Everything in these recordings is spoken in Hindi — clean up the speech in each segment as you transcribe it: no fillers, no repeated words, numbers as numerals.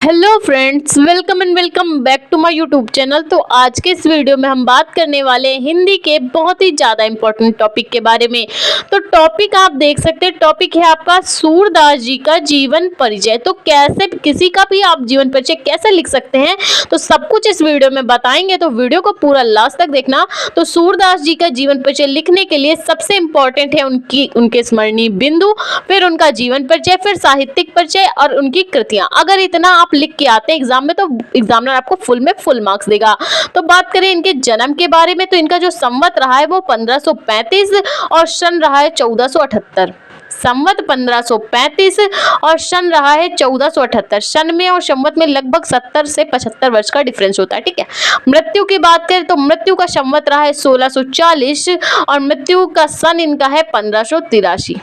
Hello friends, welcome and welcome back to my YouTube channel. तो आज के इस वीडियो में हम बात करने वाले हैं हिंदी के बहुत ही ज़्यादा इंपॉर्टेंट टॉपिक के बारे में। तो टॉपिक आप देख सकते हैं, टॉपिक है आपका सूरदास जी का जीवन परिचय। तो कैसे किसी का भी आप जीवन परिचय कैसे लिख सकते हैं, तो सब कुछ इस वीडियो में बताएंगे। तो वीडियो को पूरा लास्ट तक देखना। तो सूरदास जी का जीवन परिचय लिखने के लिए सबसे इम्पोर्टेंट है उनके स्मरणीय बिंदु, फिर उनका जीवन परिचय, फिर साहित्यिक परिचय और उनकी कृतियां। अगर इतना आप लिख के आते हैं एग्जाम में तो एग्जामिनर आपको फुल मार्क्स देगा। तो बात करें इनके जन्म के बारे में, तो इनका जो संवत रहा है वो 1535 और सन रहा है 1478। संवत 1535 और सन रहा है 1478। सन में और संवत में लगभग 70 से 75 वर्ष का डिफरेंस होता है। ठीक है। मृत्यु की बात करें तो मृत्यु का संवत रहा है 1640 और मृत्यु का सन इनका है 1583।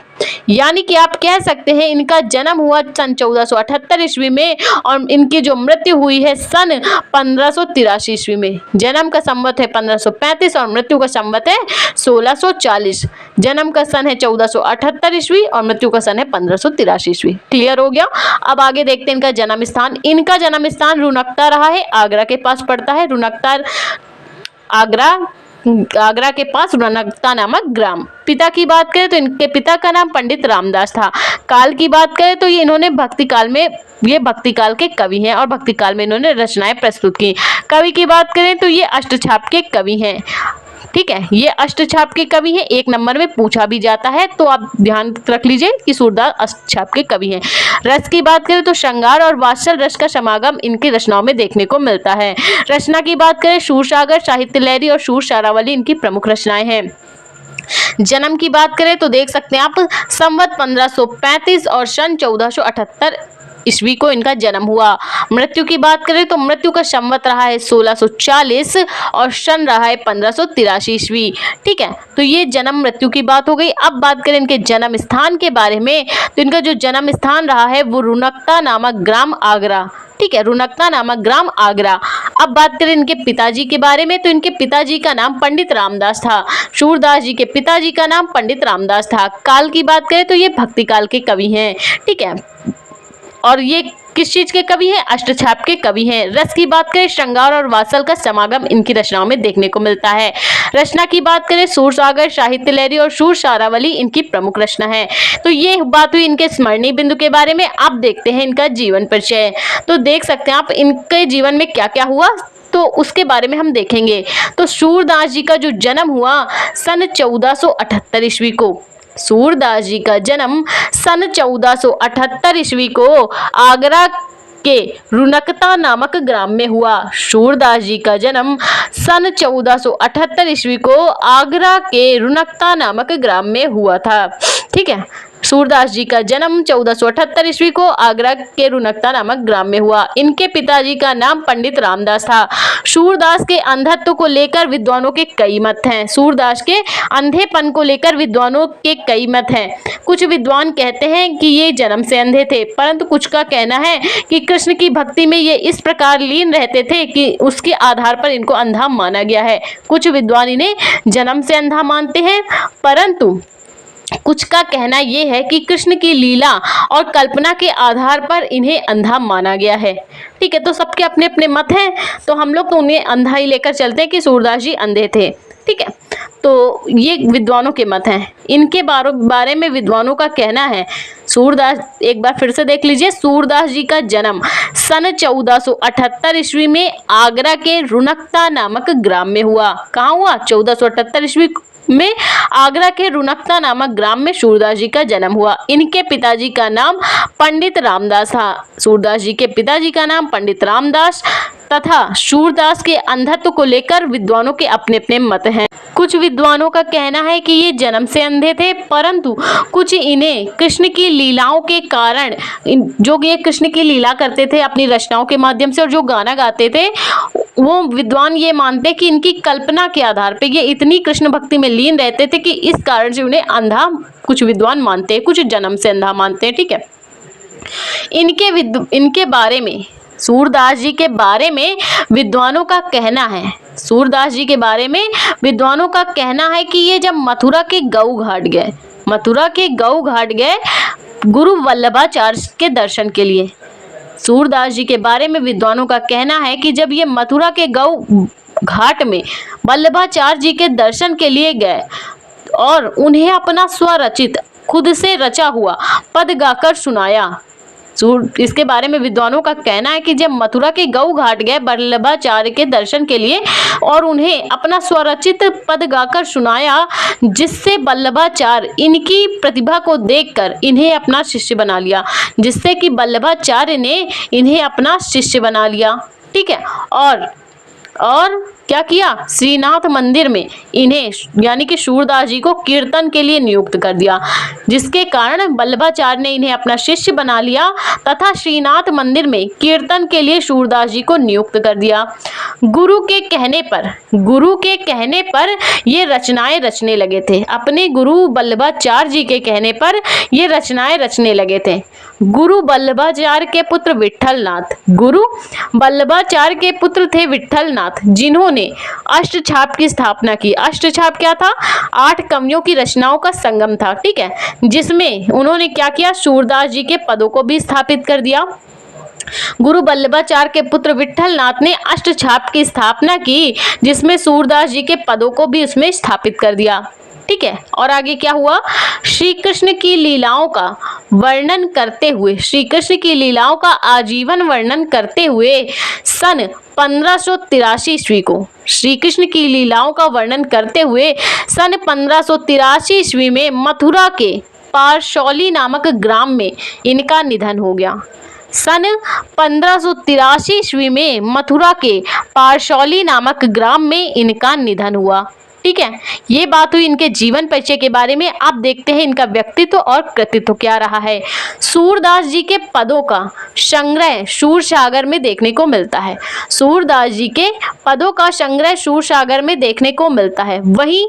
यानी कि आप कह सकते हैं इनका जन्म हुआ सन 1478 ईस्वी में और इनकी जो मृत्यु हुई है सन 1583 ईस्वी में। जन्म का संवत है 1535 और मृत्यु का संवत है 1640। जन्म का सन है 1478 ईस्वी और मृत्यु का सन है 1583 ईस्वी। क्लियर हो गया। अब आगे देखते हैं इनका जन्म स्थान। इनका जन्म स्थान रुनकता रहा है, आगरा के पास पड़ता है। रुनकता आगरा के पास रुनकता नामक ग्राम। पिता की बात करें तो इनके पिता का नाम पंडित रामदास था। काल की बात करें तो ये भक्ति काल के कवि हैं और भक्ति काल में इन्होंने रचनाएं प्रस्तुत की। कवि की बात करें तो ये अष्टछाप के कवि हैं। ठीक है, ये अष्टछाप के कवि हैं। 1 नंबर में पूछा भी जाता है, तो आप ध्यान रख लीजिए कि सूरदास अष्टछाप के कवि हैं। रस की बात करें तो श्रृंगार और वात्सल रस का समागम इनकी रचनाओं में देखने को मिलता है। रचना की बात करें सूरसागर, साहित्य लहरी और सूर सारावली इनकी प्रमुख रचनाएं हैं। जन्म की बात करें तो देख सकते हैं आप संवत 1535 और सन 1478 ईस्वी को इनका जन्म हुआ। मृत्यु की बात करें तो मृत्यु का संवत रहा है 1640 और सन रहा है 1583 ईस्वी। ठीक है, तो ये जन्म मृत्यु की बात हो गई। अब बात करें इनके जन्म स्थान के बारे में, तो इनका जो जन्म स्थान रहा है वो रुनकता नामक ग्राम आगरा। ठीक है, रुनकता नामक ग्राम आगरा। अब बात करें इनके पिताजी के बारे में, तो इनके पिताजी का नाम पंडित रामदास था। सूरदास जी के पिताजी का नाम पंडित रामदास था। काल की बात करें तो ये भक्ति काल के कवि हैं। ठीक है, और ये किस चीज के कवि हैं? अष्टछाप के कवि हैं। रस की बात करें श्रृंगार और वात्सल का समागम इनकी रचनाओं में देखने को मिलता है। रचना की बात करें सूरसागर, साहित्य लहरी और सूर सारावली इनकी प्रमुख रचना है। तो ये बात हुई इनके स्मरणीय बिंदु के बारे में। अब देखते हैं इनका जीवन परिचय। तो देख सकते हैं आप इनके जीवन में क्या क्या हुआ, तो उसके बारे में हम देखेंगे। तो सूरदास जी का जो जन्म हुआ सन 1478 ईस्वी को। सूरदास जी का जन्म सन 1478 ईस्वी को आगरा के रुनकता नामक ग्राम में हुआ। सूरदास जी का जन्म सन 1478 ईस्वी को आगरा के रुनकता नामक ग्राम में हुआ था। ठीक है, सूरदास जी का जन्म 1478 ईस्वी को आगरा के रुनकता नामक ग्राम में हुआ। इनके पिताजी का नाम पंडित रामदास था। सूरदास के अंधत्व को लेकर विद्वानों के कई मत हैं। सूरदास के अंधेपन को लेकर विद्वानों के कई मत हैं। कुछ विद्वान कहते हैं कि ये जन्म से अंधे थे, परंतु कुछ का कहना है कि कृष्ण की भक्ति में ये इस प्रकार लीन रहते थे कि उसके आधार पर इनको अंधा माना गया है। कुछ विद्वान इन्हें जन्म से अंधा मानते हैं, परंतु कुछ का कहना यह है कि कृष्ण की लीला और कल्पना के आधार पर इन्हें अंधा माना गया है। ठीक है, तो सबके अपने अपने मत हैं, तो हम लोग तो उन्हें अंधा ही लेकर चलते हैं कि सूरदास जी अंधे थे। ठीक है, तो ये विद्वानों के मत हैं। इनके बारे में विद्वानों का कहना है। सूरदास, एक बार फिर से देख लीजिए, सूरदास जी का जन्म सन 1478 ईस्वी में आगरा के रुनकता नामक ग्राम में हुआ। कहाँ हुआ? 1478 ईस्वी में आगरा के रुनकता नामक ग्राम में सूरदास जी का जन्म हुआ। इनके पिताजी का नाम पंडित रामदास था। सूरदास जी के पिताजी का नाम पंडित रामदास तथा सूरदास के अंधत्व को लेकर विद्वानों के अपने अपने मत हैं। कुछ विद्वानों का कहना है कि ये जन्म से अंधे थे, परंतु कुछ इन्हें कृष्ण की लीलाओं के कारण, जो ये कृष्ण की लीला करते थे अपनी रचनाओं के माध्यम से और जो गाना गाते थे, वो विद्वान ये मानते कि इनकी कल्पना के आधार पे ये इतनी कृष्ण भक्ति में लीन रहते थे कि इस कारण से उन्हें अंधा कुछ विद्वान मानते हैं, कुछ जन्म से अंधा मानते हैं। ठीक है, इनके बारे में, सूरदास जी के बारे में विद्वानों का कहना है, सूरदास जी के बारे में विद्वानों का कहना है कि ये जब मथुरा के गऊ घाट गए गुरु वल्लभाचार्य के दर्शन के लिए। सूरदास जी के बारे में विद्वानों का कहना है कि जब ये मथुरा के गौ घाट में वल्लभाचार्य जी के दर्शन के लिए गए और उन्हें अपना स्वरचित खुद से रचा हुआ पद गाकर सुनाया। इसके बारे में विद्वानों का कहना है कि जब मथुरा के गौ घाट गए वल्लभाचार्य के दर्शन के लिए और उन्हें अपना स्वरचित पद गाकर सुनाया, जिससे वल्लभाचार्य इनकी प्रतिभा को देखकर इन्हें अपना शिष्य बना लिया, जिससे कि वल्लभाचार्य ने इन्हें अपना शिष्य बना लिया। ठीक है। और क्या किया, श्रीनाथ मंदिर में इन्हें यानी कि सूरदास जी को कीर्तन के लिए नियुक्त कर दिया, जिसके कारण वल्लभाचार्य ने इन्हें अपना शिष्य बना लिया तथा श्रीनाथ मंदिर में कीर्तन के लिए सूरदास जी को नियुक्त कर दिया। गुरु के कहने पर ये रचनाएं रचने लगे थे। अपने गुरु वल्लभाचार्य जी के कहने पर ये रचनाएं रचने लगे थे। गुरु वल्लभाचार्य के पुत्र विट्ठलनाथ, गुरु वल्लभाचार्य के पुत्र थे विट्ठलनाथ, जिन्होंने अष्टछाप की स्थापना की। अष्टछाप क्या था? 8 कवियों की रचनाओं का संगम था। ठीक है, जिसमें उन्होंने क्या किया, सूरदास जी के पदों को भी स्थापित कर दिया। गुरु वल्लभाचार्य के पुत्र विट्ठलनाथ ने अष्टछाप की स्थापना की, जिसमें सूरदास जी के पदों को भी उसमें स्थापित कर दिया। ठीक है, और आगे क्या हुआ, श्री कृष्ण की लीलाओं का वर्णन करते हुए, श्री कृष्ण की लीलाओं का आजीवन वर्णन करते हुए सन 1583 ईस्वी को, श्री कृष्ण की लीलाओं का वर्णन करते हुए सन 1583 ईस्वी में मथुरा के पारसौली नामक ग्राम में इनका निधन हो गया। सन 1583 ईस्वी में मथुरा के पारसौली नामक ग्राम में इनका निधन हुआ। ठीक है, ये बात हुई इनके जीवन परिचय के बारे में। आप देखते हैं इनका व्यक्तित्व और कृतित्व क्या रहा है। सूरदास जी के पदों का संग्रह सूरसागर में देखने को मिलता है। सूरदास जी के पदों का संग्रह सूरसागर में देखने को मिलता है। वहीं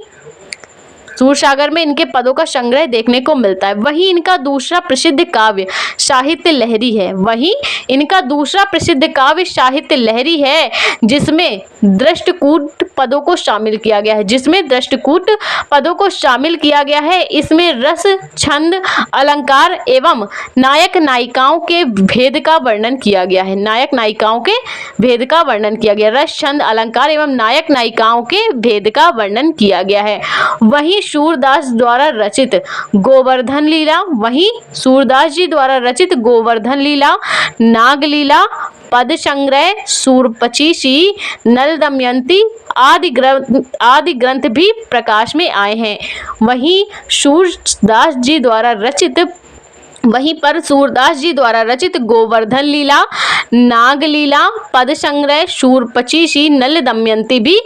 सूरसागर में इनके पदों का संग्रह देखने को मिलता है। वहीं इनका दूसरा प्रसिद्ध काव्य साहित्य लहरी है। वहीं इनका दूसरा प्रसिद्ध काव्य साहित्य लहरी है, जिसमें दृष्टकूट पदों को शामिल किया गया है। जिसमें दृष्टकूट पदों को शामिल किया गया है। इसमें रस, छंद, अलंकार एवं नायक नायिकाओं के भेद का वर्णन किया गया है। नायक नायिकाओं के भेद का वर्णन किया गया। रस, छंद, अलंकार एवं नायक नायिकाओं के भेद का वर्णन किया गया है। वहीं सूरदास द्वारा रचित गोवर्धन लीला, वहीं सूरदास जी द्वारा रचित गोवर्धन लीला, नाग लीला, पद संग्रह, सूरपचीसी, नल दमयंती आदि ग्रंथ भी प्रकाश में आए हैं। वहीं सूरदास जी द्वारा रचित गोवर्धन लीला, नाग लीला, पद संग्रह, सूरपचीसी, नल दमयंती भी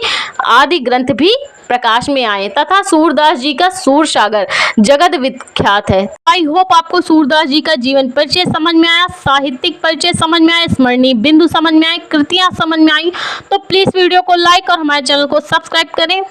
आदि ग्रंथ भी प्रकाश में आए तथा सूरदास जी का सूरसागर जगत विख्यात है। आई होप आपको सूरदास जी का जीवन परिचय समझ में आया, साहित्यिक परिचय समझ में आया, स्मरणीय बिंदु समझ में आए, कृतियां समझ में आई। तो प्लीज वीडियो को लाइक और हमारे चैनल को सब्सक्राइब करें।